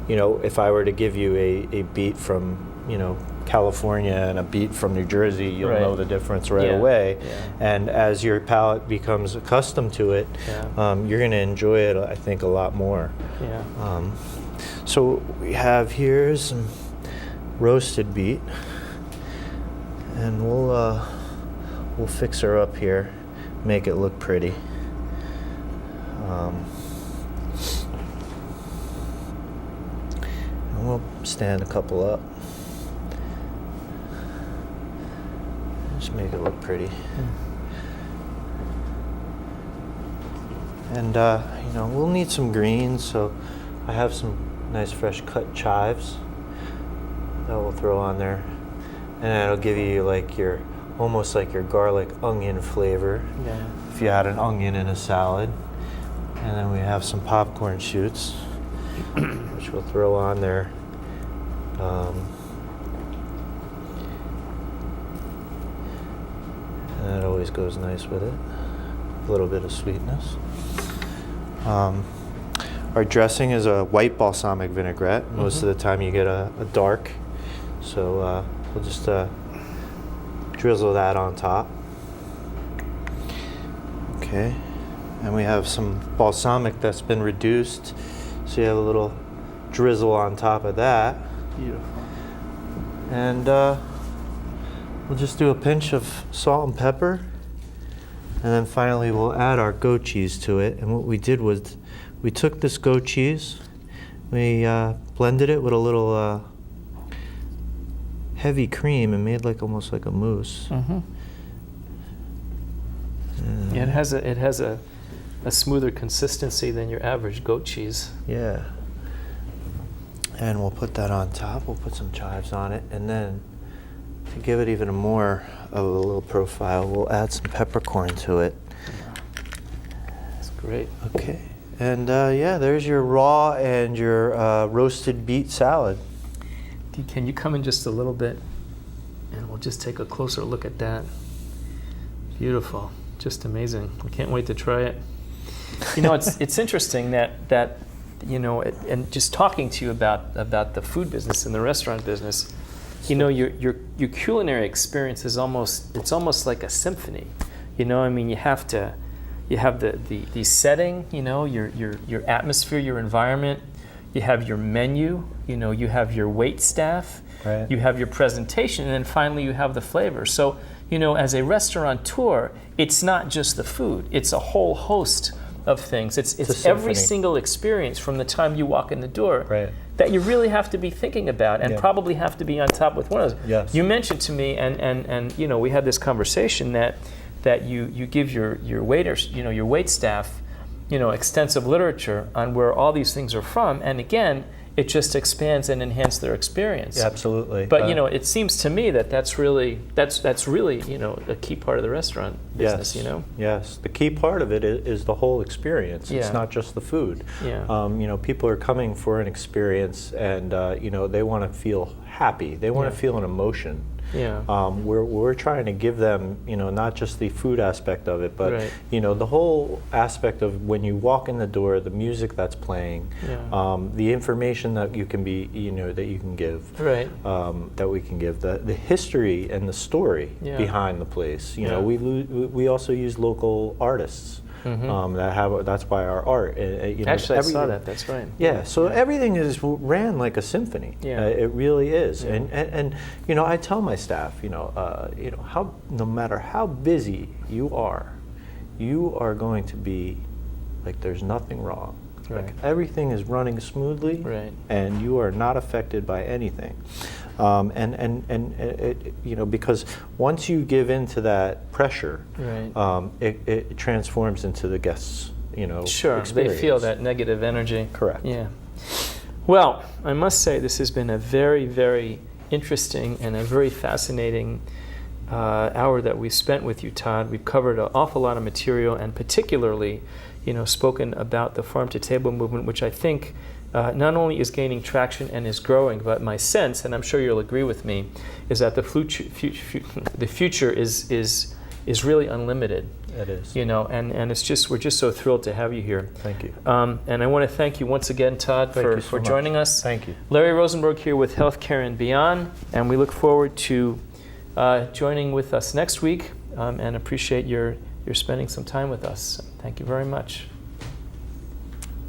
You know, if I were to give you a beet from, you know, California and a beet from New Jersey, you'll Right. know the difference right Yeah. away. Yeah. And as your palate becomes accustomed to it, Yeah. you're going to enjoy it, I think, a lot more. Yeah. So we have here some roasted beet, and we'll fix her up here, make it look pretty. And we'll stand a couple up. Just make it look pretty. And you know, we'll need some greens, so I have some nice fresh cut chives that we'll throw on there, and that'll give you like your almost like your garlic onion flavor Yeah. if you had an onion in a salad. And then we have some popcorn shoots which we'll throw on there. And that always goes nice with it, a little bit of sweetness. Our dressing is a white balsamic vinaigrette. Most of the time you get a dark. So we'll just drizzle that on top. Okay. And we have some balsamic that's been reduced. So you have a little drizzle on top of that. Beautiful. And we'll just do a pinch of salt and pepper. And then finally we'll add our goat cheese to it. And what we did was we took this goat cheese, we blended it with a little heavy cream and made like almost like a mousse. Mm-hmm. Yeah, it has a smoother consistency than your average goat cheese. Yeah. And we'll put that on top. We'll put some chives on it, and then to give it even more of a little profile, we'll add some peppercorn to it. That's great. Okay. And yeah, there's your raw and your roasted beet salad. Can you come in just a little bit, and we'll just take a closer look at that. Beautiful, just amazing. I can't wait to try it. You know, it's interesting that you know, and just talking to you about the food business and the restaurant business, you know, your culinary experience is almost like a symphony. You know, I mean, you have the setting, you know, your atmosphere, your environment. You have your menu, you know, you have your wait staff, Right. you have your presentation, and then finally you have the flavor. So, you know, as a restaurateur, it's not just the food, it's a whole host of things. It's every symphony. single experience from the time you walk in the door Right. that you really have to be thinking about and probably have to be on top with one of those. Yes. You mentioned to me, and you know, we had this conversation that you give your waiters, you know, your wait staff, you know, extensive literature on where all these things are from, and again, it just expands and enhances their experience. Yeah, absolutely. But you know, it seems to me that that's really you know, a key part of the restaurant business. Yes. You know. Yes, the key part of it is the whole experience. Yeah. It's not just the food. Yeah. You know, people are coming for an experience, and you know, they want to feel happy. They want to feel an emotion. Yeah. We're trying to give them, you know, not just the food aspect of it, but Right. you know, the whole aspect of when you walk in the door, the music that's playing, the information that you can be, you know, that you can give, Right. that we can give, the history and the story behind the place. You know, we also use local artists. That have, that's why our art. You know, Actually, I saw that. That's right. Yeah, so everything is ran like a symphony. Yeah. It really is. Yeah. And you know, I tell my staff, you know, how no matter how busy you are going to be like there's nothing wrong. Right. Like everything is running smoothly, Right. and you are not affected by anything. It, you know, because once you give in to that pressure, Right. it transforms into the guests, you know, Sure, experience. they feel that negative energy. Correct. Yeah. Well, I must say this has been a very, very interesting and a very fascinating hour that we've spent with you, Todd. We've covered an awful lot of material, and particularly, you know, spoken about the farm-to-table movement, which I think not only is gaining traction and is growing, but my sense, and I'm sure you'll agree with me, is that the future is really unlimited. It is. You know, and it's just, we're just so thrilled to have you here. Thank you. And I want to thank you once again, Todd, for joining us. Thank you. Larry Rosenberg here with HealthCare and Beyond, and we look forward to joining with us next week, and appreciate your spending some time with us. Thank you very much.